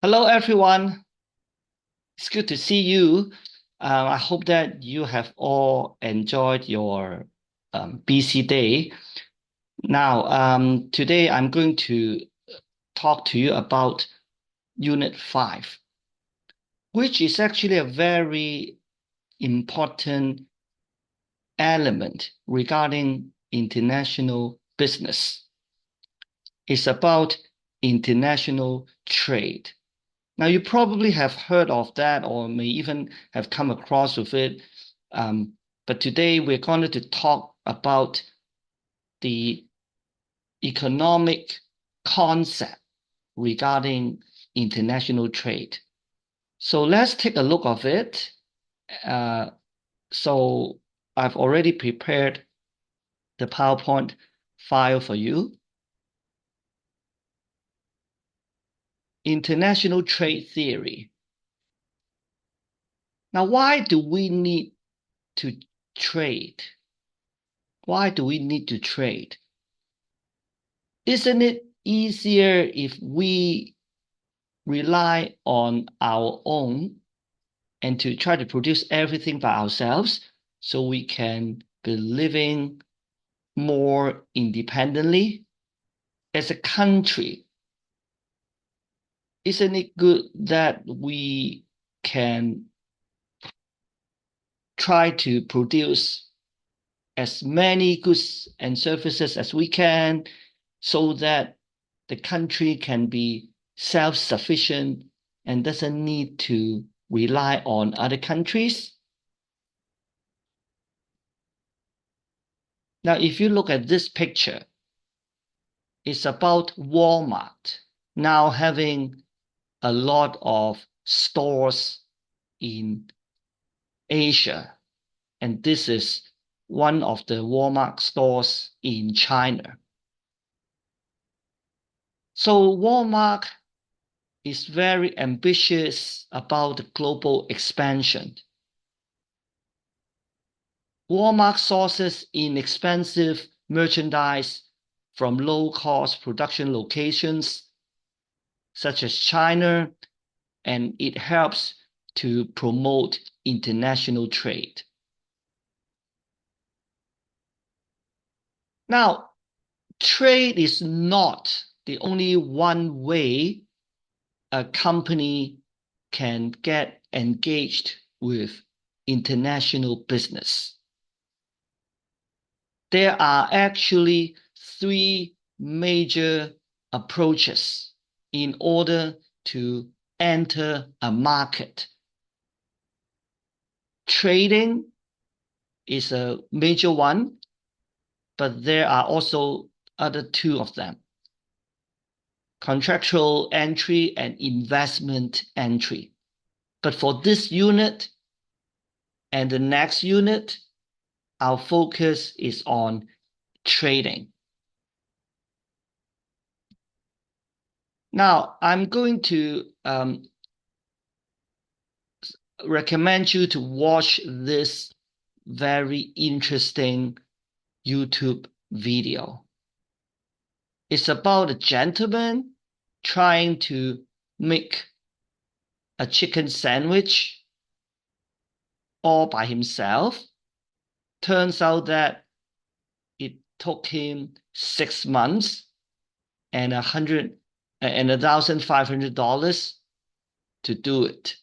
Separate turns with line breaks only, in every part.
Hello, everyone. It's good to see you. I hope that you have all enjoyed your BC day. Now, today I'm going to talk to you about Unit 5, which is actually a very important element regarding international business. It's about international trade. Now, you probably have heard of that or may even have come across with it. But today we're going to talk about the economic concept regarding international trade. So let's take a look of it. Uh, so I've already prepared the PowerPoint file for you. International trade theory. Now, why do we need to trade? Why do we need to trade? Isn't it easier if we rely on our own and to try to produce everything by ourselves so we can be living more independently as a country? Isn't it good that we can try to produce as many goods and services as we can so that the country can be self-sufficient and doesn't need to rely on other countries? Now, if you look at this picture, it's about Walmart now having a lot of stores in Asia. And this is one of the Walmart stores in China. So Walmart is very ambitious about the global expansion. Walmart sources inexpensive merchandise from low-cost production locations such as China, and it helps to promote international trade. Now, trade is not the only one way a company can get engaged with international business. There are actually three major approaches in order to enter a market. Trading is a major one, but there are also other two of them: contractual entry and investment entry. But for this unit and the next unit, our focus is on trading. Now, I'm going to recommend you to watch this very interesting YouTube video. It's about a gentleman trying to make a chicken sandwich all by himself. Turns out that it took him 6 months and $1,500 to do it.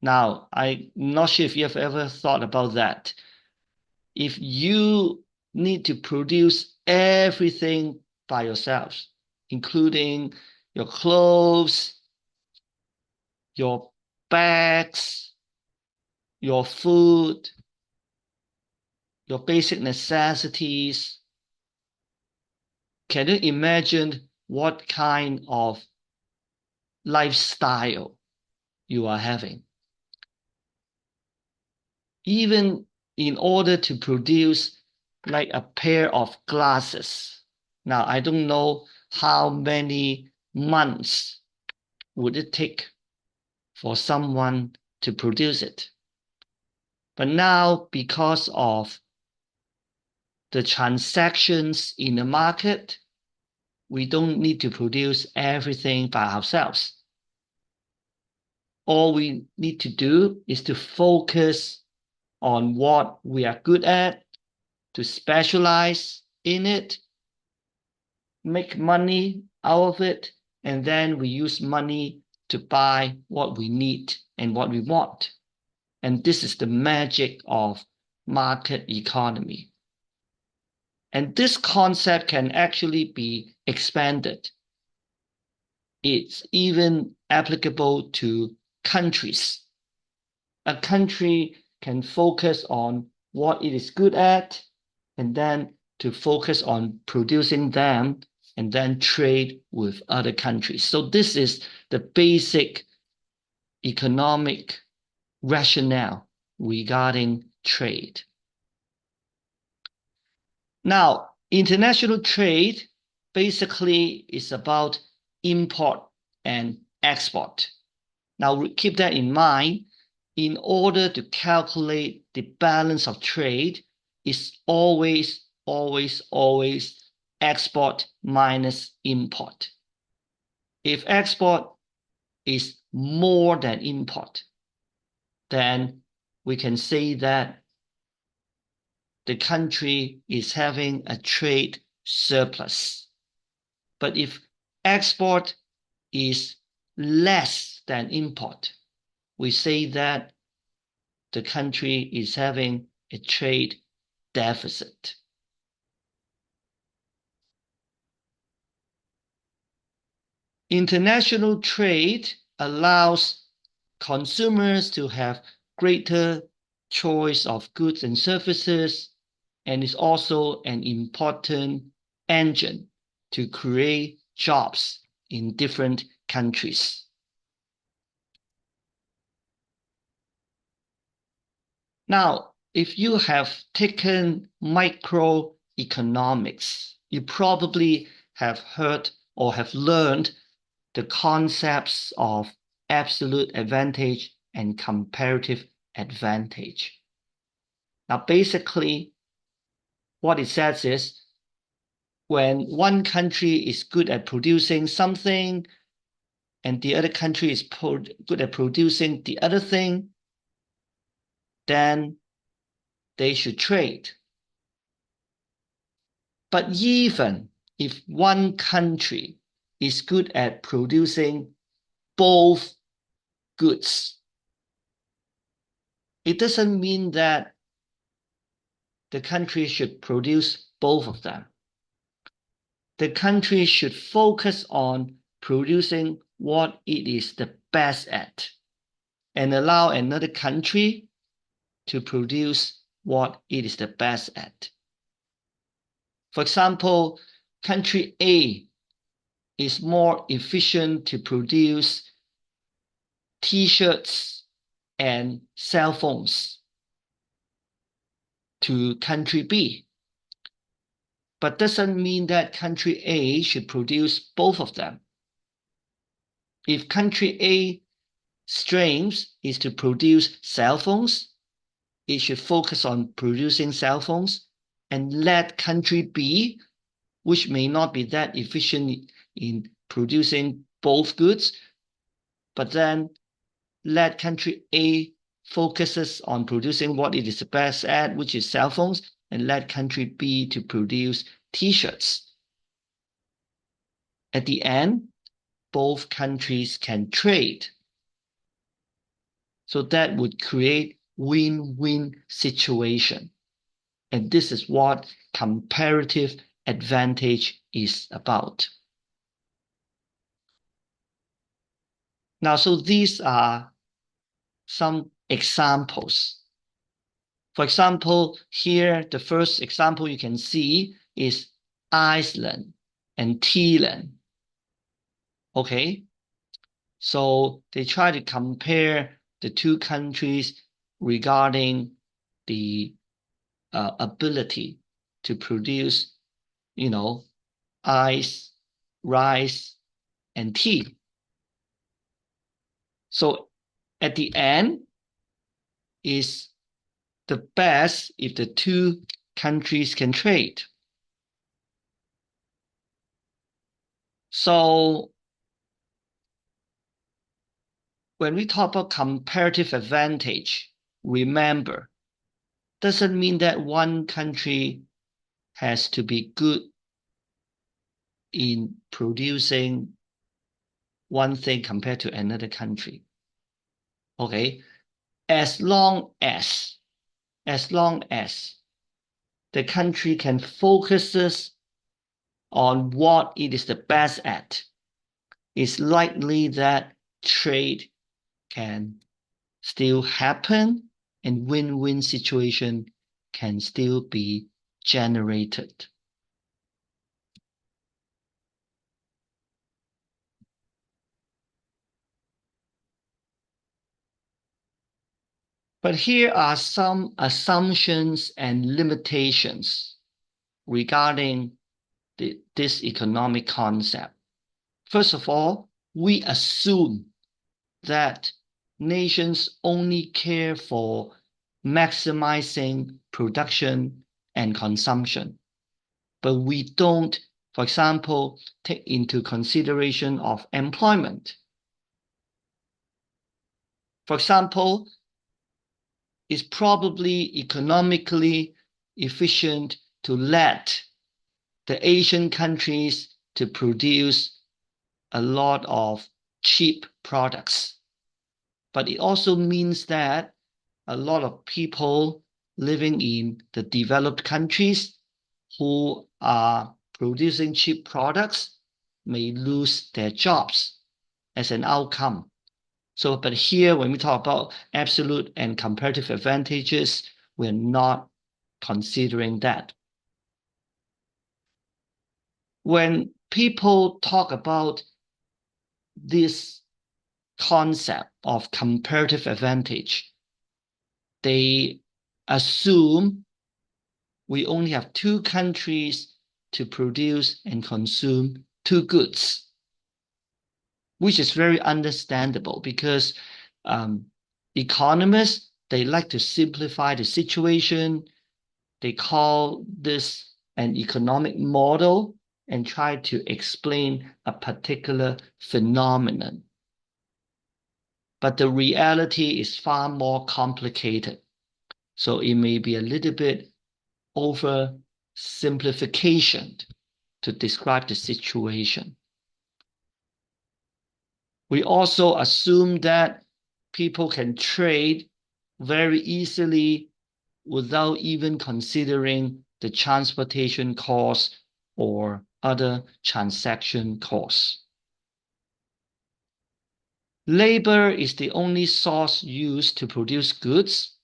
Now, I'm not sure if you have ever thought about that. If you need to produce everything by yourselves, including your clothes, your bags, your food, your basic necessities, can you imagine what kind of lifestyle you are having? Even in order to produce like a pair of glasses. Now, I don't know how many months would it take for someone to produce it. But now, because of the transactions in the market, we don't need to produce everything by ourselves. all we need to do is to focus on what we are good at, to specialize in it, make money out of it, and then we use money to buy what we need and what we want. And this is the magic of market economy. And this concept can actually be expanded. It's even applicable to countries. A country can focus on what it is good at, and then to focus on producing them, and then trade with other countries. So this is the basic economic rationale regarding trade. Now, international trade basically is about import and export. Now, keep that in mind. In order to calculate the balance of trade, it's always export minus import. If export is more than import, then we can say that the country is having a trade surplus. But if export is less than import, we say that the country is having a trade deficit. International trade allows consumers to have greater choice of goods and services, and is also an important engine to create jobs in different countries. Now, if you have taken microeconomics, you probably have heard or have learned the concepts of absolute advantage and comparative advantage. Now, basically, what it says is when one country is good at producing something and the other country is good at producing the other thing, then they should trade. But even if one country is good at producing both goods, it doesn't mean that the country should produce both of them. The country should focus on producing what it is the best at and allow another country to produce what it is the best at. For example, country A is more efficient to produce T-shirts and cell phones to country B, but doesn't mean that country A should produce both of them. If country A strength is to produce cell phones, it should focus on producing cell phones and let country B, which may not be that efficient in producing both goods, but then let country A focuses on producing what it is the best at, which is cell phones, and let country B to produce T-shirts. At the end, both countries can trade. So that would create win-win situation. And this is what comparative advantage is about. Now, so these are some examples. For example, here, the first example you can see is Iceland and Thailand. Okay, so they try to compare the two countries regarding the ability to produce, ice, rice, and tea. So at the end is the best if the two countries can trade. So when we talk about comparative advantage, remember, doesn't mean that one country has to be good in producing one thing compared to another country. Okay, as long as the country can focus on what it is the best at, it's likely that trade can still happen and win-win situation can still be generated. But here are some assumptions and limitations regarding this economic concept. First of all, we assume that nations only care for maximizing production and consumption, but we don't, for example, take into consideration of employment. For example, it's probably economically efficient to let the Asian countries to produce a lot of cheap products. But it also means that a lot of people living in the developed countries who are producing cheap products may lose their jobs as an outcome. So, but here, when we talk about absolute and comparative advantages, we're not considering that. When people talk about this concept of comparative advantage, they assume we only have two countries to produce and consume two goods, which is very understandable because economists, they like to simplify the situation. They call this an economic model and try to explain a particular phenomenon. But the reality is far more complicated. So it may be a little bit oversimplification to describe the situation. We also assume that people can trade very easily without even considering the transportation costs or other transaction costs. Labor is the only source used to produce goods,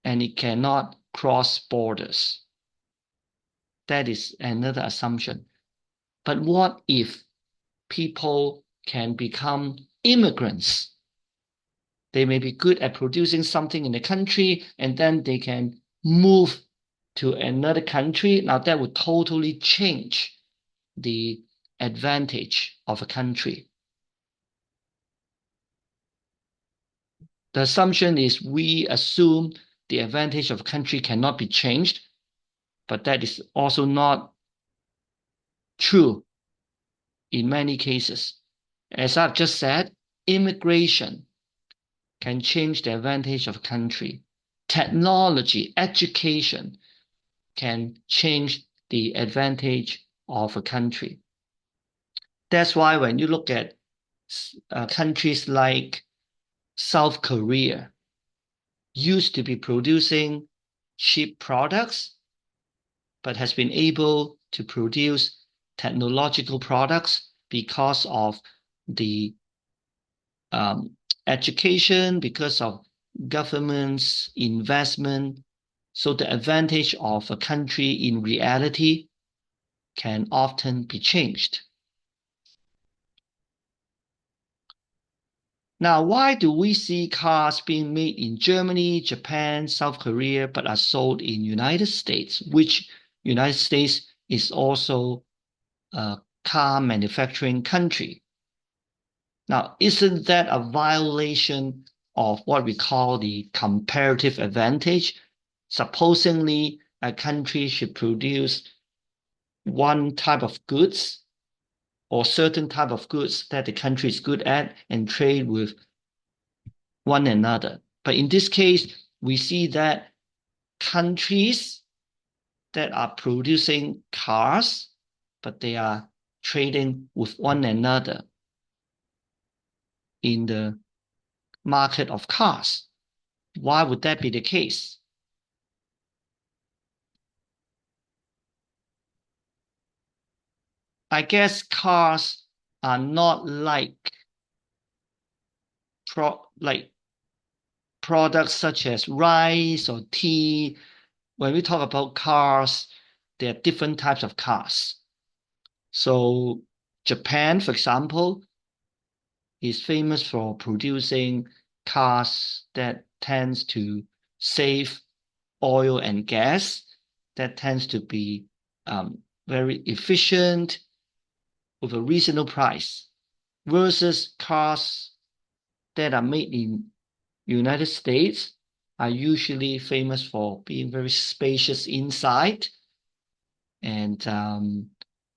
and it cannot cross borders. That is another assumption. But what if people can become immigrants? They may be good at producing something in the country, and then they can move to another country. Now that would totally change the advantage of a country. The assumption is we assume the advantage of a country cannot be changed, but that is also not true in many cases. As I've just said, immigration can change the advantage of a country. Technology, education can change the advantage of a country. That's why when you look at countries like South Korea, used to be producing cheap products, but has been able to produce technological products because of the education, because of government's investment. So the advantage of a country in reality can often be changed. Now, why do we see cars being made in Germany, Japan, South Korea, but are sold in United States, which United States is also a car manufacturing country? Now, isn't that a violation of what we call the comparative advantage? Supposedly, a country should produce one type of goods or certain type of goods that the country is good at and trade with one another. But in this case, we see that countries that are producing cars, but they are trading with one another in the market of cars. Why would that be the case? I guess cars are not like products such as rice or tea. When we talk about cars, there are different types of cars. So Japan, for example, is famous for producing cars that tends to save oil and gas, that tends to be very efficient with a reasonable price, versus cars that are made in United States are usually famous for being very spacious inside and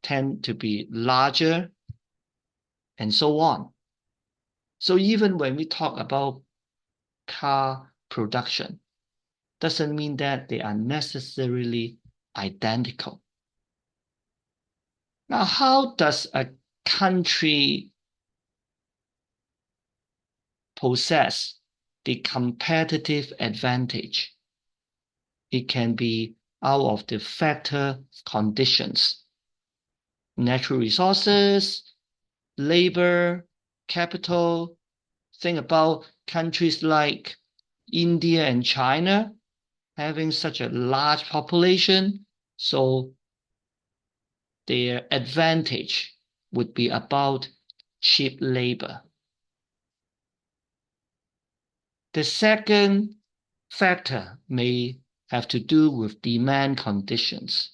tend to be larger and so on. So even when we talk about car production, doesn't mean that they are necessarily identical. Now, how does a country possess the competitive advantage? It can be out of the factor conditions, natural resources, labor, capital. Think about countries like India and China having such a large population, so their advantage would be about cheap labor. The second factor may have to do with demand conditions.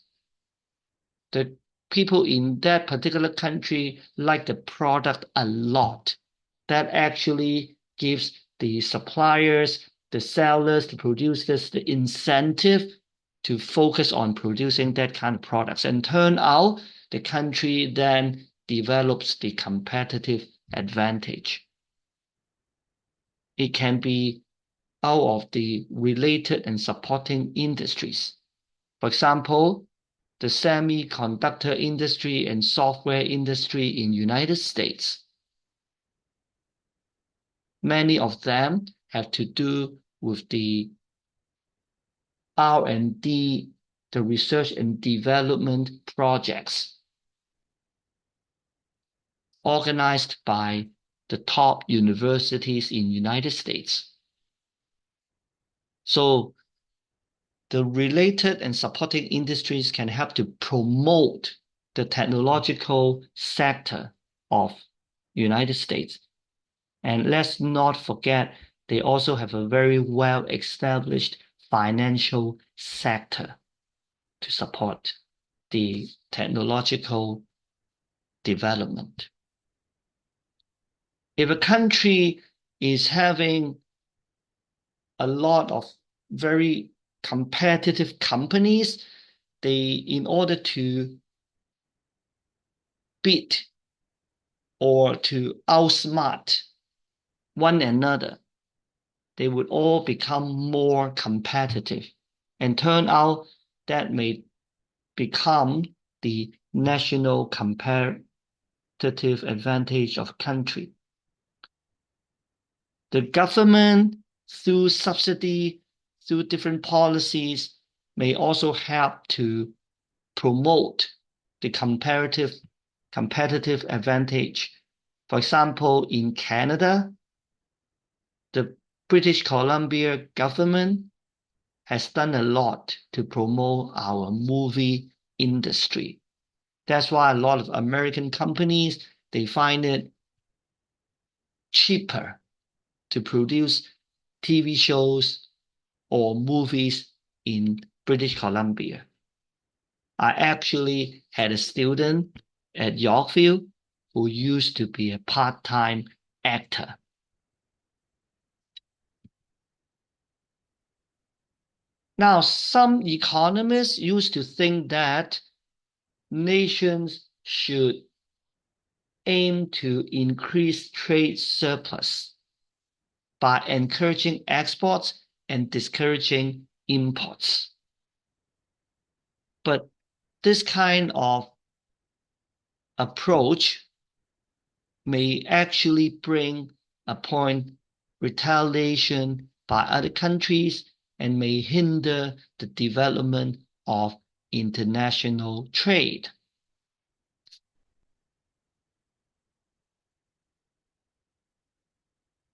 The people in that particular country like the product a lot. That actually gives the suppliers, the sellers, the producers, the incentive to focus on producing that kind of products. And turn out the country then develops the competitive advantage. It can be out of the related and supporting industries. For example, the semiconductor industry and software industry in United States. Many of them have to do with the R&D, the research and development projects organized by the top universities in United States. So the related and supporting industries can help to promote the technological sector of United States. And let's not forget, they also have a very well-established financial sector to support the technological development. If a country is having a lot of very competitive companies, in order to beat or to outsmart one another, they would all become more competitive. And turn out that may become the national competitive advantage of a country. The government, through subsidy, through different policies, may also help to promote the competitive advantage. For example, in Canada, the British Columbia government has done a lot to promote our movie industry. That's why a lot of American companies, they find it cheaper to produce TV shows or movies in British Columbia. I actually had a student at Yorkville who used to be a part-time actor. Now, some economists used to think that nations should aim to increase trade surplus. by encouraging exports and discouraging imports. But this kind of approach may actually bring upon retaliation by other countries and may hinder the development of international trade.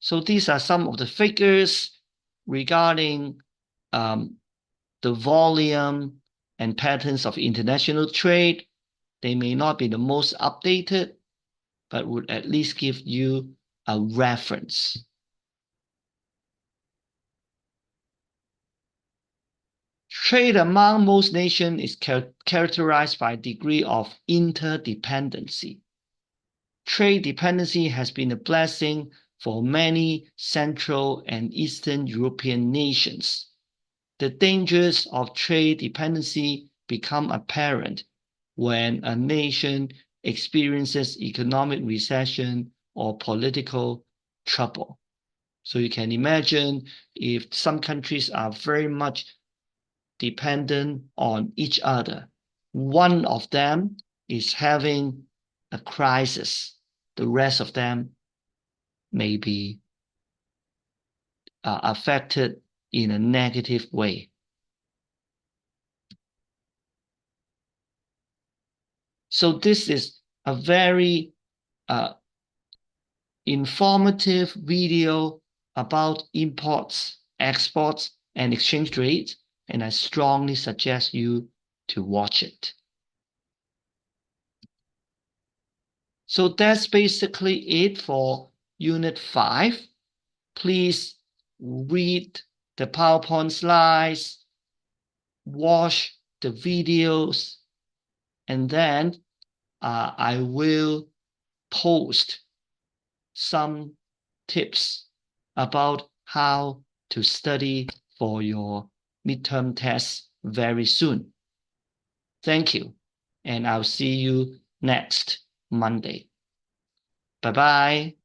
So these are some of the figures regarding the volume and patterns of international trade. They may not be the most updated, but would at least give you a reference. Trade among most nations is characterized by a degree of interdependency. Trade dependency has been a blessing for many Central and Eastern European nations. The dangers of trade dependency become apparent when a nation experiences economic recession or political trouble. So you can imagine if some countries are very much dependent on each other, one of them is having a crisis, the rest of them may be affected in a negative way. So this is a very informative video about imports, exports, and exchange rates, and I strongly suggest you to watch it. So that's basically it for Unit 5. Please read the PowerPoint slides, watch the videos, and then I will post some tips about how to study for your midterm tests very soon. Thank you, and I'll see you next Monday. Bye-bye.